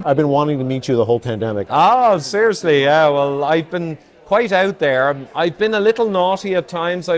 I've been wanting to meet you the whole pandemic. Oh, seriously, yeah. Well, I've been quite out there. I've been a little naughty at times.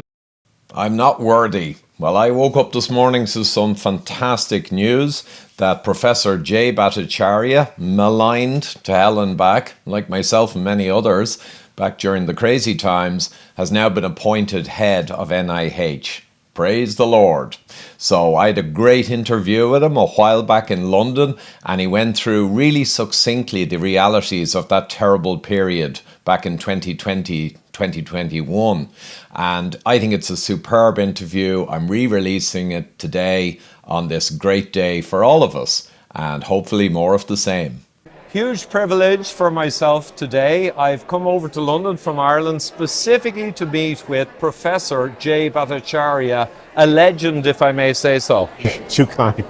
I'm not worthy. Well, I woke up this morning to some fantastic news that Professor Jay Bhattacharya, maligned to hell and back, like myself and many others, back during the crazy times, has now been appointed head of NIH. Praise the Lord. So I had a great interview with him a while back in London, and he went through really succinctly the realities of that terrible period back in 2020, 2021. And I think it's a superb interview. I'm re-releasing it today on this great day for all of us, and hopefully more of the same. Huge privilege for myself today. I've come over to London from Ireland specifically to meet with Professor Jay Bhattacharya, a legend, if I may say so. Too kind.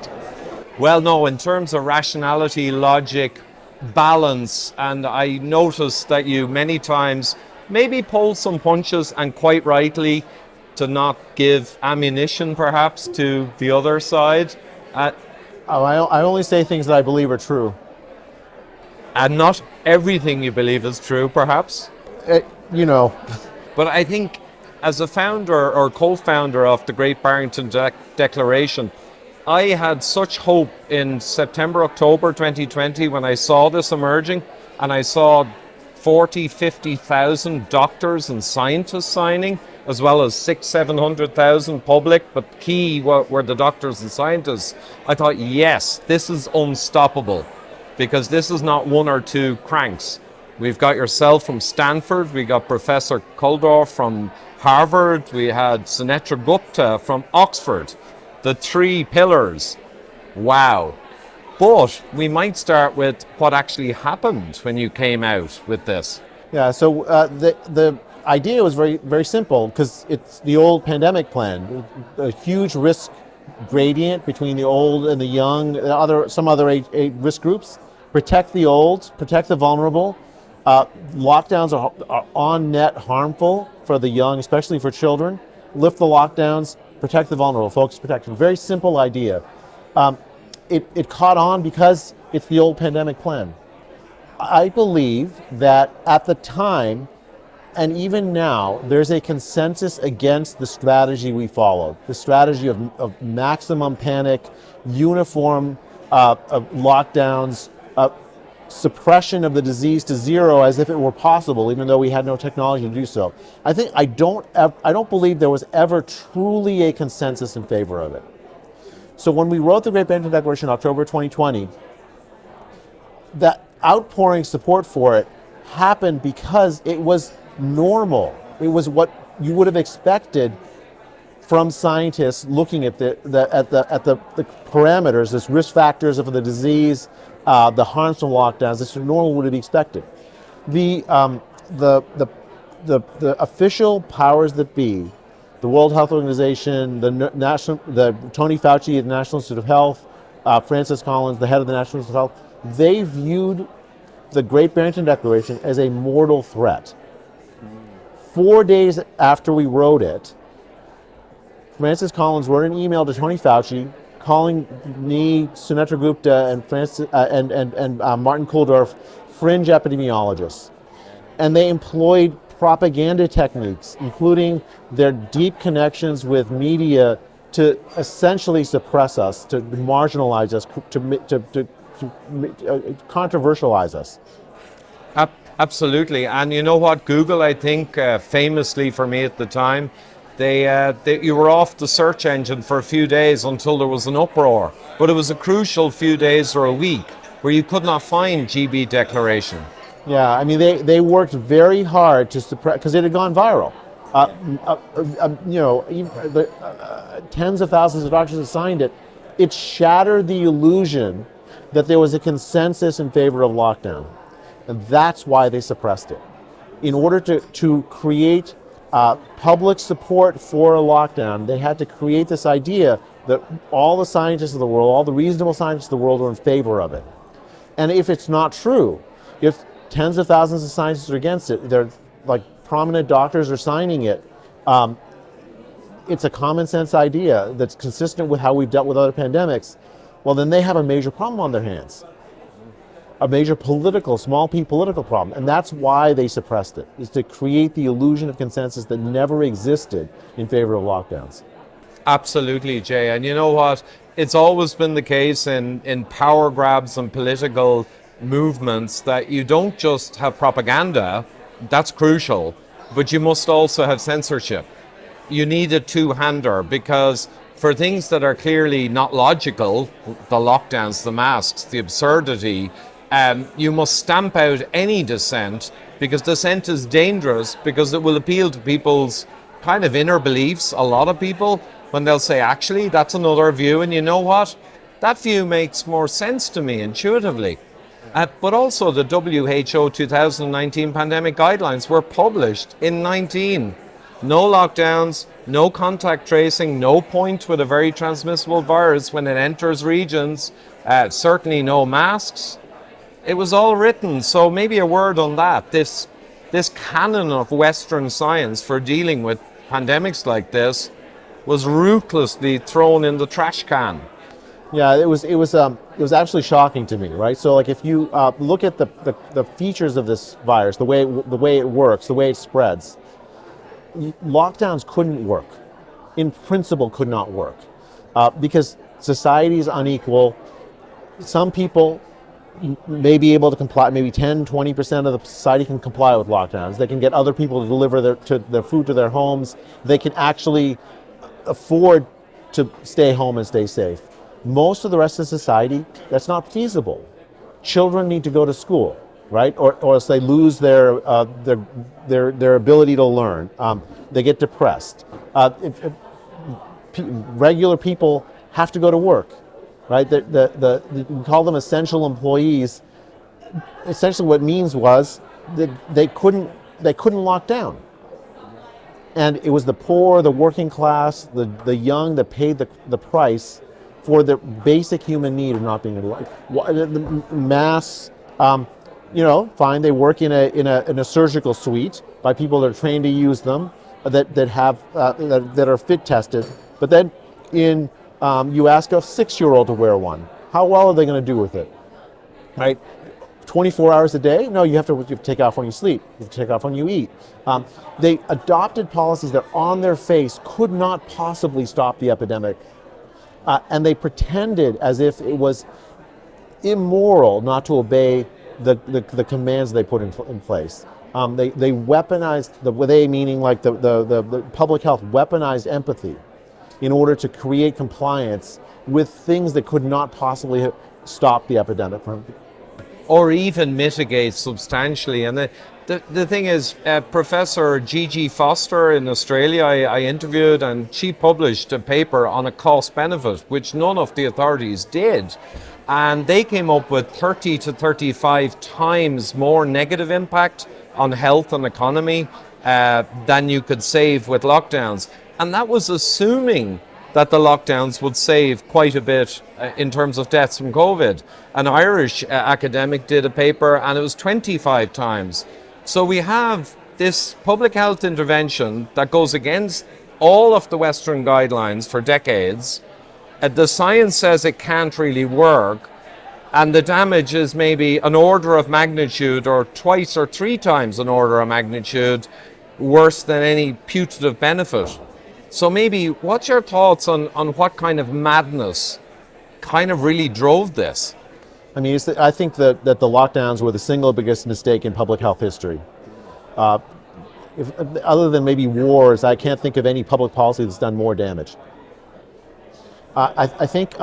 Well, no, in terms of rationality, logic, balance, and I noticed that you many times maybe pulled some punches, and quite rightly, to not give ammunition perhaps to the other side. I only say things that I believe are true. And not everything you believe is true, perhaps. You know. But I think as a founder or co-founder of the Great Barrington Declaration, I had such hope in September, October 2020 when I saw this emerging, and I saw 40, 50,000 doctors and scientists signing, as well as 700,000 public, but key were the doctors and scientists. I thought, yes, this is unstoppable, because this is not one or two cranks. We've got yourself from Stanford, we got Professor Kuldorf from Harvard, we had Sunetra Gupta from Oxford. The three pillars. Wow. But we might start with what actually happened when you came out with this. Yeah, so the idea was very, very simple, because it's the old pandemic plan. A huge risk gradient between the old and the young, some other age risk groups. Protect the old, protect the vulnerable. Lockdowns are on net harmful for the young, especially for children. Lift the lockdowns, protect the vulnerable, focus protection. Very simple idea. It caught on because it's the old pandemic plan. I believe that at the time, and even now, there's a consensus against the strategy we followed. The strategy of maximum panic, uniform lockdowns, suppression of the disease to zero as if it were possible, even though we had no technology to do so. I don't believe there was ever truly a consensus in favor of it. So when we wrote the Great Barrington Declaration in October 2020, that outpouring support for it happened because it was normal. It was what you would have expected from scientists looking at the parameters, this risk factors of the disease, the harms from lockdowns. This is normal would have expected. The official powers that be, the World Health Organization, the Tony Fauci at the National Institute of Health, Francis Collins, the head of the National Institute of Health, they viewed the Great Barrington Declaration as a mortal threat. 4 days after we wrote it, Francis Collins wrote an email to Tony Fauci calling me, Sunetra Gupta, and Martin Kuldorf fringe epidemiologists. And they employed propaganda techniques, including their deep connections with media, to essentially suppress us, to marginalize us, to controversialize us. Absolutely. And you know what? Google, I think, famously for me at the time, you were off the search engine for a few days until there was an uproar. But it was a crucial few days or a week where you could not find GB Declaration. Yeah, I mean, they worked very hard to suppress, because it had gone viral. Tens of thousands of doctors had signed it. It shattered the illusion that there was a consensus in favor of lockdown. And that's why they suppressed it. In order to create public support for a lockdown, they had to create this idea that all the scientists of the world, all the reasonable scientists of the world, were in favor of it. And if it's not true, if tens of thousands of scientists are against it, they're like prominent doctors are signing it, it's a common sense idea that's consistent with how we've dealt with other pandemics, well, then they have a major problem on their hands. a major political, small p political problem. And that's why they suppressed it, is to create the illusion of consensus that never existed in favor of lockdowns. Absolutely, Jay. And you know what? It's always been the case in power grabs and political movements that you don't just have propaganda, that's crucial, but you must also have censorship. You need a two-hander, because for things that are clearly not logical, the lockdowns, the masks, the absurdity, you must stamp out any dissent, because dissent is dangerous, because it will appeal to people's kind of inner beliefs, a lot of people, when they'll say, actually, that's another view, and you know what? That view makes more sense to me intuitively. But also the WHO 2019 pandemic guidelines were published in 19. No lockdowns, no contact tracing, no point with a very transmissible virus when it enters regions, certainly no masks. It was all written, so maybe a word on that. This canon of Western science for dealing with pandemics like this was ruthlessly thrown in the trash can. Yeah, it was actually shocking to me, right? So, like, if you look at the features of this virus, the way it works, the way it spreads, lockdowns couldn't work. In principle, could not work, because society is unequal. Some people may be able to comply. Maybe 10-20% of the society can comply with lockdowns. They can get other people to deliver their food to their homes. They can actually afford to stay home and stay safe. Most of the rest of society, that's not feasible. Children need to go to school, right? Or else they lose their ability to learn. They get depressed. Regular people have to go to work, right? We call them essential employees. Essentially, what it means was that they couldn't lock down. And it was the poor, the working class, the young that paid the price for the basic human need of not being able to. Mass, fine, they work in a surgical suite by people that are trained to use them, that are fit tested. But then you ask a 6-year-old to wear one. How well are they going to do with it? Right? 24 hours a day? No, you have to take off when you sleep. You have to take off when you eat. They adopted policies that on their face could not possibly stop the epidemic. And they pretended as if it was immoral not to obey the commands they put in place. They weaponized, they meaning like the public health, weaponized empathy in order to create compliance with things that could not possibly stop the epidemic from, or even mitigate substantially. And the thing is, Professor Gigi Foster in Australia, I interviewed, and she published a paper on a cost benefit, which none of the authorities did. And they came up with 30 to 35 times more negative impact on health and economy than you could save with lockdowns. And that was assuming that the lockdowns would save quite a bit in terms of deaths from COVID. An Irish academic did a paper, and it was 25 times. So we have this public health intervention that goes against all of the Western guidelines for decades. The science says it can't really work, and the damage is maybe an order of magnitude or twice or 3 times an order of magnitude worse than any putative benefit. So maybe, what's your thoughts on what kind of madness kind of really drove this? I mean, I think that the lockdowns were the single biggest mistake in public health history. Other than maybe wars, I can't think of any public policy that's done more damage. I think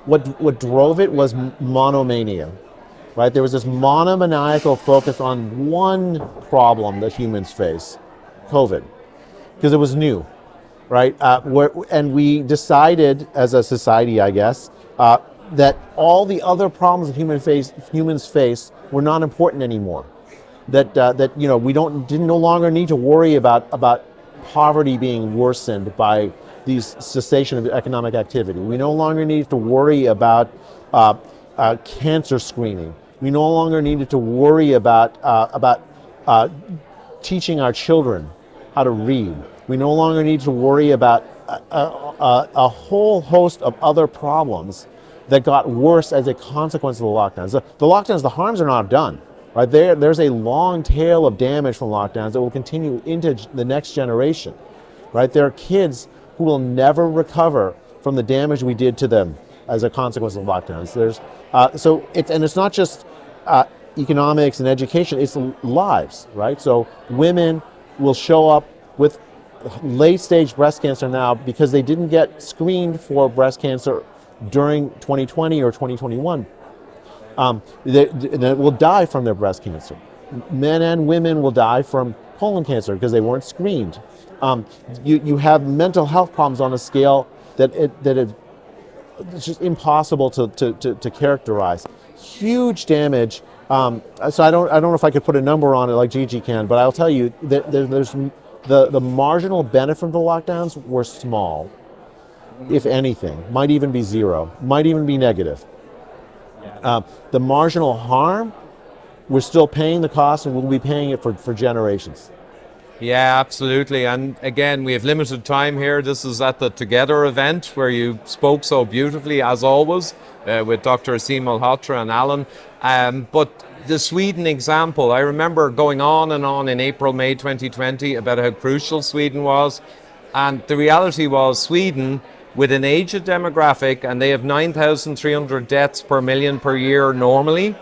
what drove it was monomania, right? There was this monomaniacal focus on one problem that humans face, COVID, because it was new. Right, and we decided as a society, I guess, that all the other problems that humans face were not important anymore. That we no longer need to worry about poverty being worsened by these cessation of economic activity. We no longer need to worry about cancer screening. We no longer needed to worry about teaching our children how to read. We no longer need to worry about a whole host of other problems that got worse as a consequence of the lockdowns. The lockdowns, the harms are not done. Right? There's a long tail of damage from lockdowns that will continue into the next generation. Right? There are kids who will never recover from the damage we did to them as a consequence of lockdowns. It's not just economics and education, it's lives, right? So women will show up with late stage breast cancer now because they didn't get screened for breast cancer during 2020 or 2021. They will die from their breast cancer. Men and women will die from colon cancer because they weren't screened. You have mental health problems on a scale that it's just impossible to characterize. Huge damage. So I don't know if I could put a number on it like Gigi can, but I'll tell you that there's the marginal benefit from the lockdowns were small, if anything. Might even be zero. Might even be negative. The marginal harm, we're still paying the cost, and we'll be paying it for generations. Yeah, absolutely. And again, we have limited time here. This is at the Together event where you spoke so beautifully, as always, with Dr. Asim Malhotra and Alan. But the Sweden example, I remember going on and on in April, May 2020 about how crucial Sweden was. And the reality was Sweden, with an aged demographic, and they have 9,300 deaths per million per year normally.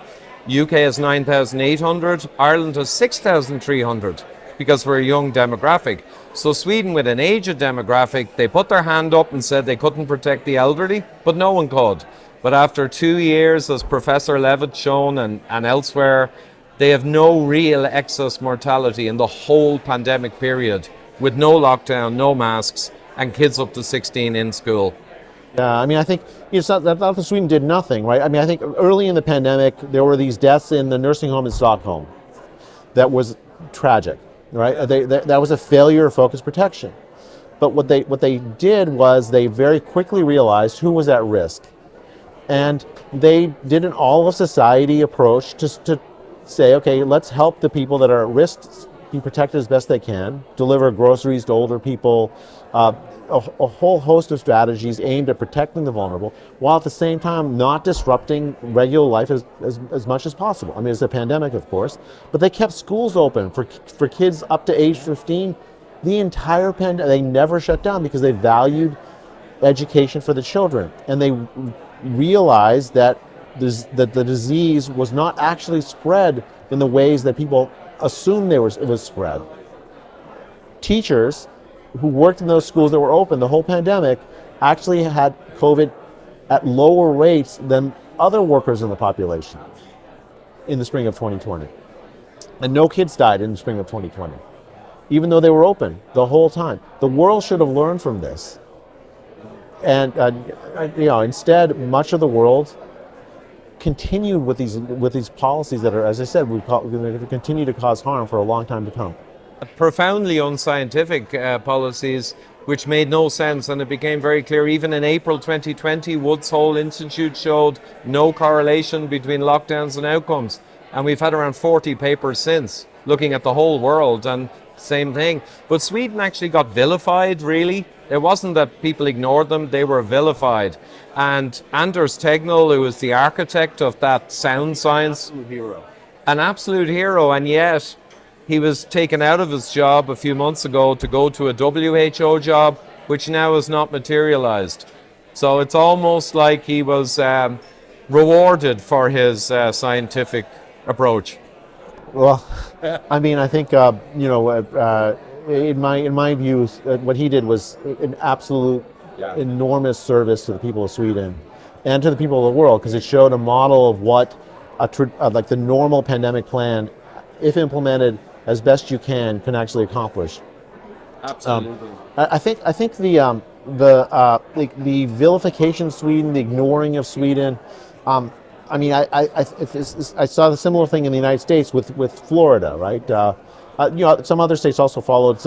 UK has 9,800. Ireland has 6,300. Because we're a young demographic. So Sweden, with an aged demographic, they put their hand up and said they couldn't protect the elderly, but no one could. But after 2 years, as Professor Levitt's shown and elsewhere, they have no real excess mortality in the whole pandemic period, with no lockdown, no masks, and kids up to 16 in school. Yeah, I mean, I think it's not that Sweden did nothing, right? I mean, I think early in the pandemic, there were these deaths in the nursing home in Stockholm. That was tragic. Right, that was a failure of focus protection. But what they did was they very quickly realized who was at risk, and they did an all of society approach to say, okay, let's help the people that are at risk be protected as best they can, deliver groceries to older people, a whole host of strategies aimed at protecting the vulnerable, while at the same time not disrupting regular life as much as possible. I mean, it's a pandemic, of course, but they kept schools open for kids up to age 15. The entire pandemic, they never shut down because they valued education for the children, and they realized that the disease was not actually spread in the ways that people assumed it was spread. Teachers who worked in those schools that were open the whole pandemic actually had COVID at lower rates than other workers in the population in the spring of 2020. And no kids died in the spring of 2020, even though they were open the whole time. The world should have learned from this. And instead, much of the world continued with these policies that are, as I said, going to continue to cause harm for a long time to come. Profoundly unscientific policies which made no sense, and it became very clear even in April 2020. Woods Hole Institute showed no correlation between lockdowns and outcomes, and we've had around 40 papers since looking at the whole world, and same thing. But Sweden actually got vilified, really. It wasn't that people ignored them, they were vilified. And Anders Tegnell, who was the architect of that sound science, an absolute hero, and yet he was taken out of his job a few months ago to go to a WHO job, which now has not materialized. So it's almost like he was rewarded for his scientific approach. Well, I mean, I think in my view, what he did was an absolute enormous service to the people of Sweden and to the people of the world, because it showed a model of what like the normal pandemic plan, if implemented as best you can actually accomplish. Absolutely. I think the vilification of Sweden, the ignoring of Sweden. I mean, I saw the similar thing in the United States with Florida, right? Some other states also followed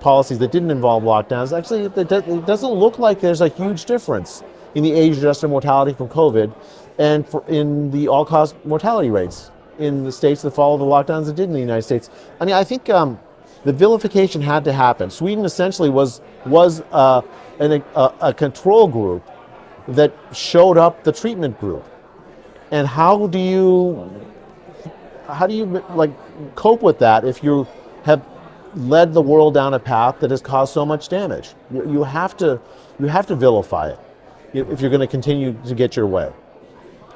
policies that didn't involve lockdowns. Actually, it doesn't look like there's a huge difference in the age-adjusted mortality from COVID and in the all-cause mortality rates in the states that followed the lockdowns that did in the United States. I mean, I think the vilification had to happen. Sweden essentially was a control group that showed up the treatment group. And how do you like cope with that if you have led the world down a path that has caused so much damage? You have to vilify it if you're going to continue to get your way.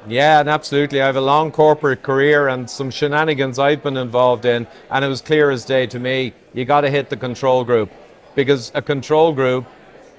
Yeah, and absolutely. I have a long corporate career and some shenanigans I've been involved in, and it was clear as day to me, you got to hit the control group, because a control group,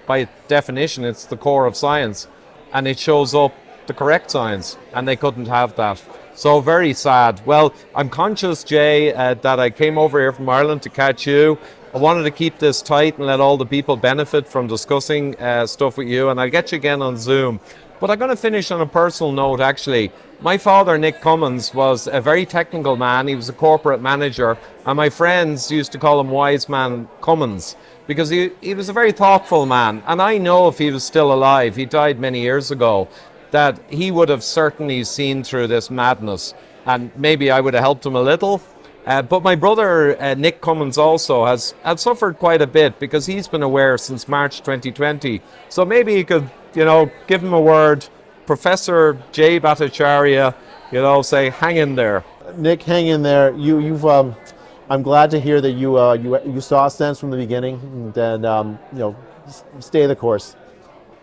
by definition, it's the core of science, and it shows up the correct science, and they couldn't have that. So very sad. Well, I'm conscious, Jay, that I came over here from Ireland to catch you. I wanted to keep this tight and let all the people benefit from discussing stuff with you, and I'll get you again on Zoom. But I'm going to finish on a personal note, actually. My father, Nick Cummins, was a very technical man. He was a corporate manager, and my friends used to call him Wise Man Cummins, because he was a very thoughtful man. And I know if he was still alive, he died many years ago, that he would have certainly seen through this madness. And maybe I would have helped him a little. But my brother, Nick Cummins, also has suffered quite a bit, because he's been aware since March 2020. So maybe he could, give him a word. Professor Jay Bhattacharya, say, hang in there. Nick, hang in there. I'm glad to hear that you saw sense from the beginning, and stay the course.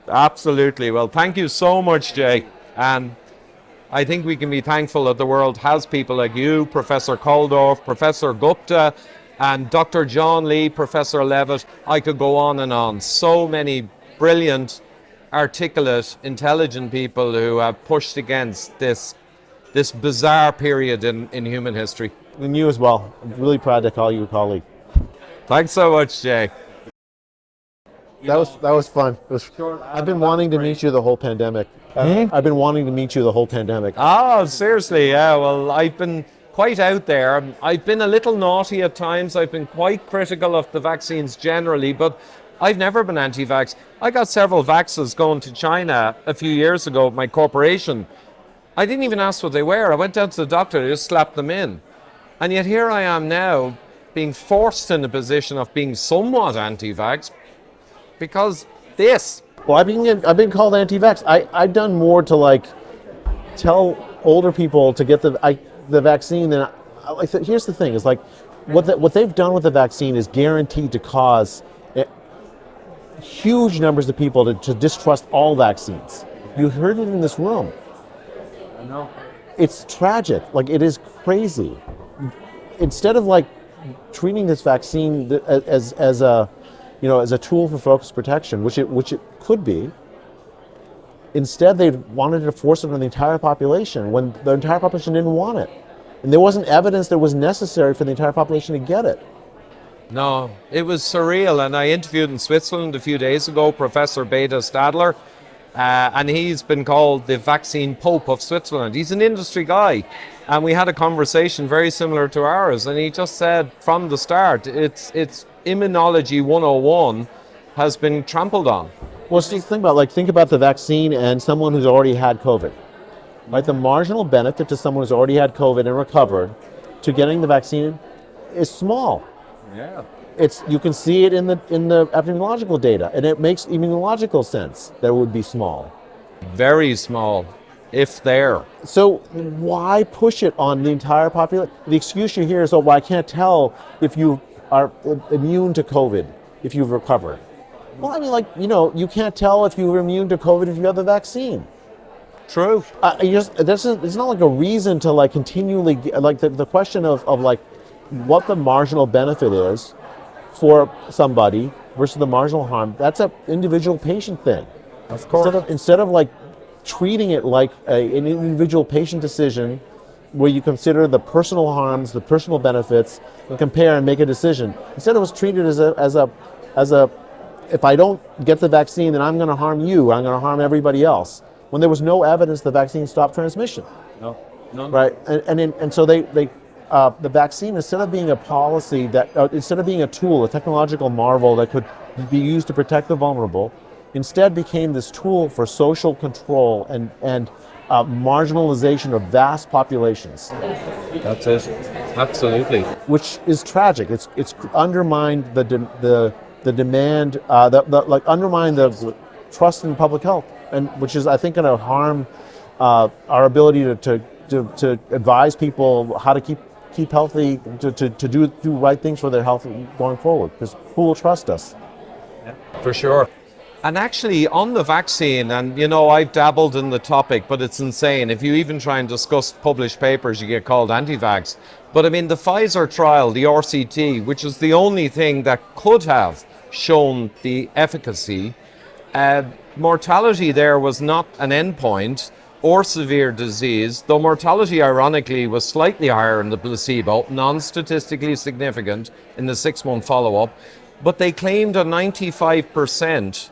Absolutely. Well, thank you so much, Jay. And I think we can be thankful that the world has people like you, Professor Koldorf, Professor Gupta, and Dr. John Lee, Professor Levitt. I could go on and on. So many brilliant, articulate, intelligent people who have pushed against this bizarre period in human history. And you as well. I'm really proud to call you a colleague. Thanks so much, Jay. That was fun. I've been wanting to meet you the whole pandemic. I've been wanting to meet you the whole pandemic. Oh, seriously, yeah. Well, I've been quite out there. I've been a little naughty at times. I've been quite critical of the vaccines generally, but I've never been anti-vax. I got several vaxes going to China a few years ago with my corporation. I didn't even ask what they were. I went down to the doctor, they just slapped them in. And yet here I am now, being forced in a position of being somewhat anti-vax because this. Well, I've been called anti-vax. I've done more to tell older people to get the vaccine than here's the thing: is what they've done with the vaccine is guaranteed to cause huge numbers of people to distrust all vaccines. You heard it in this room. I know. It's tragic. It is crazy. Instead of treating this vaccine as a tool for focused protection, which it could be, instead they wanted to force it on the entire population when the entire population didn't want it. And there wasn't evidence that was necessary for the entire population to get it. No, it was surreal. And I interviewed in Switzerland a few days ago, Professor Beda Stadler, and he's been called the vaccine pope of Switzerland. He's an industry guy. And we had a conversation very similar to ours. And he just said from the start, it's immunology 101 has been trampled on. Well, just think about the vaccine and someone who's already had COVID. Right, the marginal benefit to someone who's already had COVID and recovered to getting the vaccine is small. Yeah. You can see it in the epidemiological data, and it makes immunological sense that it would be small. Very small, if there. So why push it on the entire population? The excuse you hear is, well, I can't tell if you are immune to COVID if you've recovered. Well, I mean, you can't tell if you're immune to COVID if you have the vaccine. True. It's not like a reason to continually the question of what the marginal benefit is for somebody versus the marginal harm. That's an individual patient thing. Of course. Instead of treating it like an individual patient decision, where you consider the personal harms, the personal benefits, and compare and make a decision. Instead, it was treated as a if I don't get the vaccine, then I'm going to harm you. I'm going to harm everybody else. When there was no evidence the vaccine stopped transmission. No. Right, and so the vaccine, instead of being a policy instead of being a tool, a technological marvel that could be used to protect the vulnerable, instead became this tool for social control and marginalization of vast populations. That's it. Absolutely. Which is tragic. It's undermined the demand, undermined the trust in public health. and which is, I think, going to harm our ability to advise people how to keep healthy, to do right things for their health going forward. Because who will trust us? For sure. And actually, on the vaccine, and I've dabbled in the topic, but it's insane. If you even try and discuss published papers, you get called anti-vax. But I mean, the Pfizer trial, the RCT, which is the only thing that could have shown the efficacy, mortality there was not an endpoint or severe disease, though mortality, ironically, was slightly higher in the placebo, non-statistically significant in the 6-month follow-up. But they claimed a 95%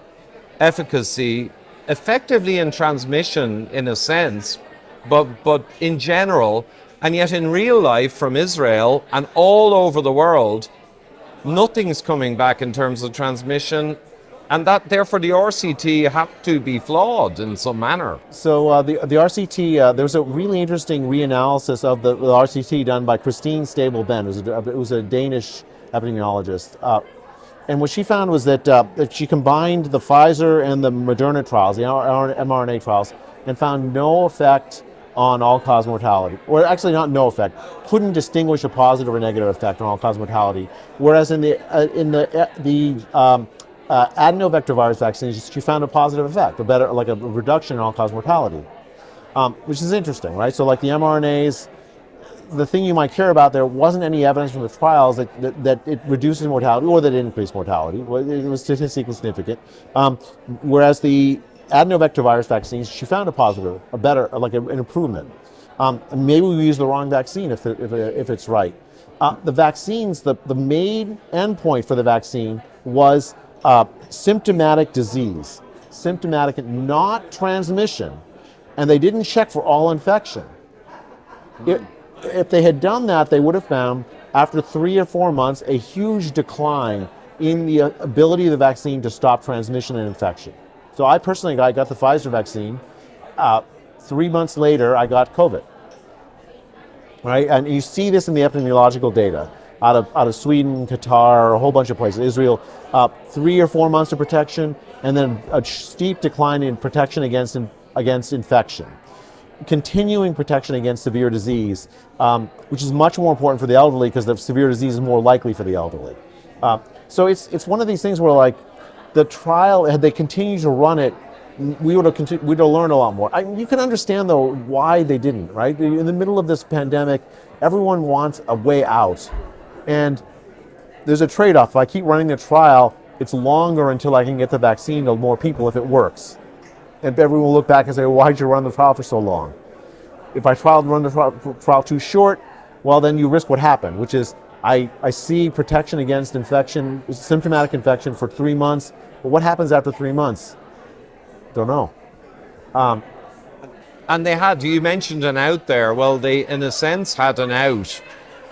efficacy, effectively in transmission in a sense, but in general, and yet in real life from Israel and all over the world, nothing's coming back in terms of transmission, and that therefore the RCT had to be flawed in some manner. So the RCT, there was a really interesting reanalysis of the RCT done by Christine Stable-Ben. It was a Danish epidemiologist. And what she found was that she combined the Pfizer and the Moderna trials, the mRNA trials, and found no effect on all-cause mortality. Or actually not no effect, couldn't distinguish a positive or negative effect on all-cause mortality. Whereas in the adenovirus virus vaccines, she found a positive effect, like a reduction in all-cause mortality, which is interesting, right? So like the mRNAs, the thing you might care about, there wasn't any evidence from the trials that it reduces mortality or that it increased mortality. It was statistically significant. Whereas the adenovirus virus vaccines, she found a positive, a better, like an improvement. Maybe we use the wrong vaccine if it's right. The vaccines, the main endpoint for the vaccine was symptomatic disease, symptomatic, not transmission, and they didn't check for all infection. If they had done that, they would have found, after 3 or 4 months, a huge decline in the ability of the vaccine to stop transmission and infection. So I personally got the Pfizer vaccine. 3 months later, I got COVID. Right, and you see this in the epidemiological data out of Sweden, Qatar, a whole bunch of places, Israel. 3 or 4 months of protection, and then a steep decline in protection against infection. Continuing protection against severe disease, which is much more important for the elderly because the severe disease is more likely for the elderly. So it's one of these things where, like, the trial, had they continued to run it, we'd have learned a lot more. You can understand, though, why they didn't, right? In the middle of this pandemic, everyone wants a way out. And there's a trade-off. If I keep running the trial, it's longer until I can get the vaccine to more people if it works. And everyone will look back and say, well, why'd you run the trial for so long? If I run the trial too short, well, then you risk what happened, which is I see protection against infection, symptomatic infection for 3 months. But what happens after 3 months? Don't know. And you mentioned an out there. Well, they, in a sense, had an out,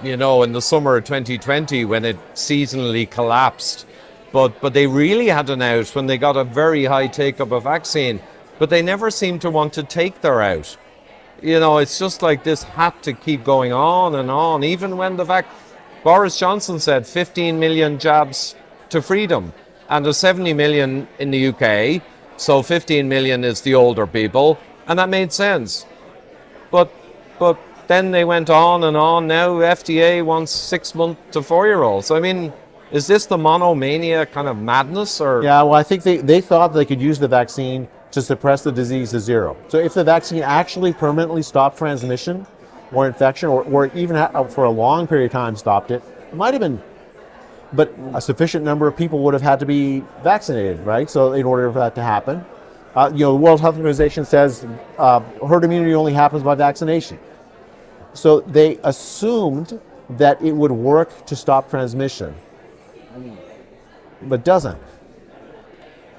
in the summer of 2020 when it seasonally collapsed. But they really had an out when they got a very high take-up of vaccine. But they never seemed to want to take their out. It's just like this had to keep going on and on. Even when Boris Johnson said 15 million jabs to freedom, and there's 70 million in the UK, so 15 million is the older people, and that made sense. But then they went on and on. Now FDA wants 6 month to 4-year-olds. I mean, is this the monomania kind of madness? Or yeah, well, I think they thought they could use the vaccine to suppress the disease to zero. So if the vaccine actually permanently stopped transmission or infection, or even for a long period of time stopped it, it might have been, but a sufficient number of people would have had to be vaccinated, right? So in order for that to happen, the World Health Organization says herd immunity only happens by vaccination. So they assumed that it would work to stop transmission, but doesn't.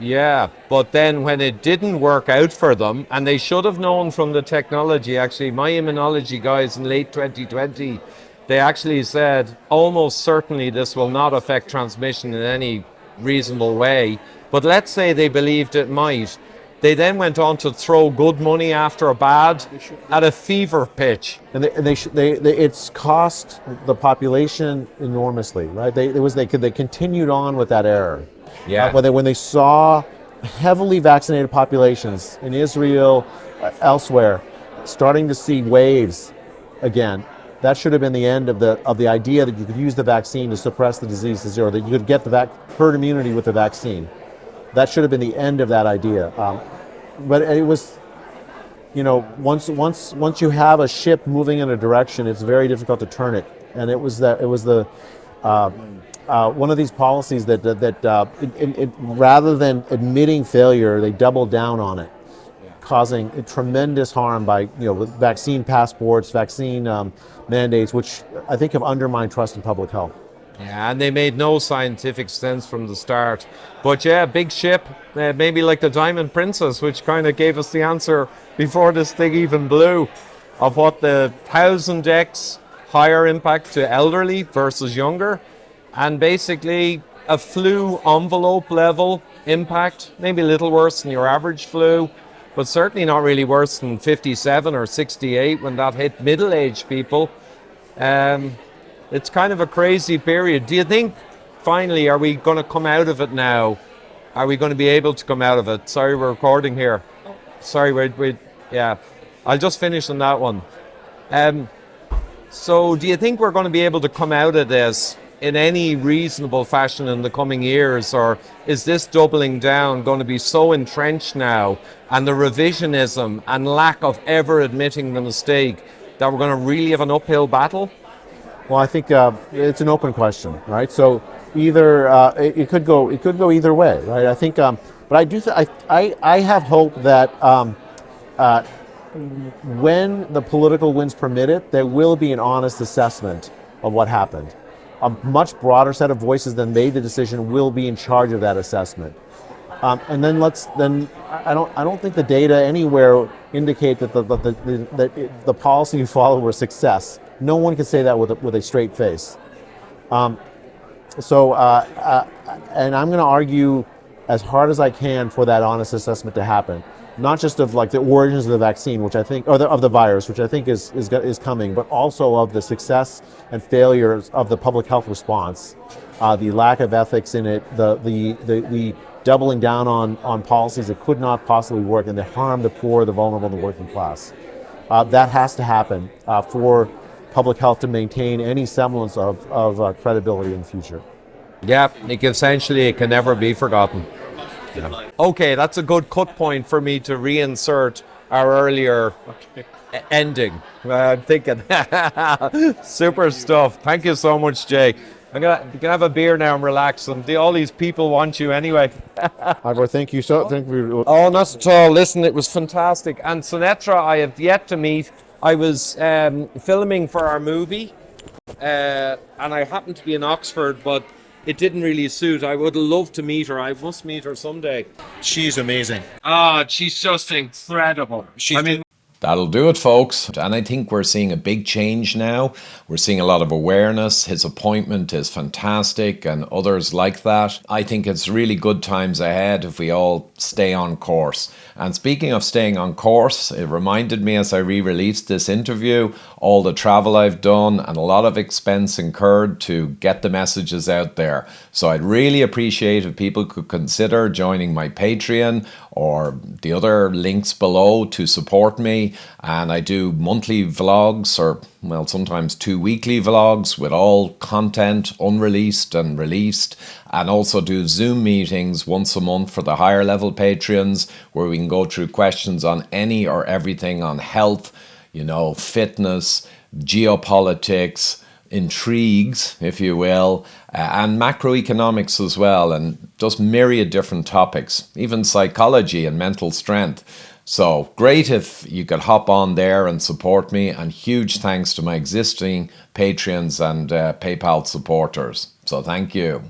Yeah, but then when it didn't work out for them, and they should have known from the technology, actually, my immunology guys in late 2020, they actually said, almost certainly this will not affect transmission in any reasonable way. But let's say they believed it might. They then went on to throw good money after a bad at a fever pitch. And it's cost the population enormously, right? They continued on with that error. Yeah. When they saw heavily vaccinated populations in Israel, elsewhere, starting to see waves again. That should have been the end of the idea that you could use the vaccine to suppress the disease to zero, that you could get the herd immunity with the vaccine. That should have been the end of that idea. But it was, once you have a ship moving in a direction, it's very difficult to turn it. And it was one of these policies that rather than admitting failure, they doubled down on it, causing tremendous harm by with vaccine passports, vaccine mandates, which I think have undermined trust in public health. Yeah, and they made no scientific sense from the start. But yeah, big ship, maybe like the Diamond Princess, which kind of gave us the answer before this thing even blew, of what the 1,000x higher impact to elderly versus younger, and basically a flu envelope level impact, maybe a little worse than your average flu, but certainly not really worse than 57 or 68 when that hit middle-aged people. It's kind of a crazy period. Do you think, finally, are we going to come out of it now? Are we going to be able to come out of it? Sorry, we're recording here. Sorry, yeah. I'll just finish on that one. So do you think we're going to be able to come out of this in any reasonable fashion in the coming years, or is this doubling down going to be so entrenched now, and the revisionism and lack of ever admitting the mistake, that we're going to really have an uphill battle? Well, I think it's an open question, right? So either it could go either way, right? I think, but I do. I have hope that when the political winds permit it, there will be an honest assessment of what happened. A much broader set of voices than made the decision will be in charge of that assessment. And then I don't think the data anywhere indicate that the policy you follow were a success. No one can say that with a straight face. And I'm going to argue as hard as I can for that honest assessment to happen, not just of like the origins of the vaccine, which I think, of the virus, which I think is coming, but also of the success and failures of the public health response, the lack of ethics in it, the doubling down on policies that could not possibly work, and the harm the poor, the vulnerable, and the working class. That has to happen for public health to maintain any semblance of credibility in the future. Yeah, essentially it can never be forgotten. Yeah. Okay, that's a good cut point for me to reinsert our earlier ending. I'm thinking, super stuff. Thank you so much, Jay. You can have a beer now and relax. And all these people want you anyway. Ivor, thank you so. Thank you. Oh, not at all. Listen, it was fantastic. And Sunetra, I have yet to meet. I was filming for our movie, and I happened to be in Oxford, but it didn't really suit. I would love to meet her. I must meet her someday. She's amazing. She's just incredible. That'll do it, folks. And I think we're seeing a big change now. We're seeing a lot of awareness. His appointment is fantastic, and others like that. I think it's really good times ahead if we all stay on course. And speaking of staying on course, it reminded me as I re-released this interview, all the travel I've done and a lot of expense incurred to get the messages out there. So I'd really appreciate if people could consider joining my Patreon or the other links below to support me. And I do monthly vlogs, or well, sometimes 2 weekly vlogs with all content unreleased and released, and also do Zoom meetings once a month for the higher level patrons, where we can go through questions on any or everything on health, fitness, geopolitics, intrigues, if you will, and macroeconomics as well, and just myriad different topics, even psychology and mental strength. So great if you could hop on there and support me, and huge thanks to my existing Patreons and PayPal supporters. So thank you.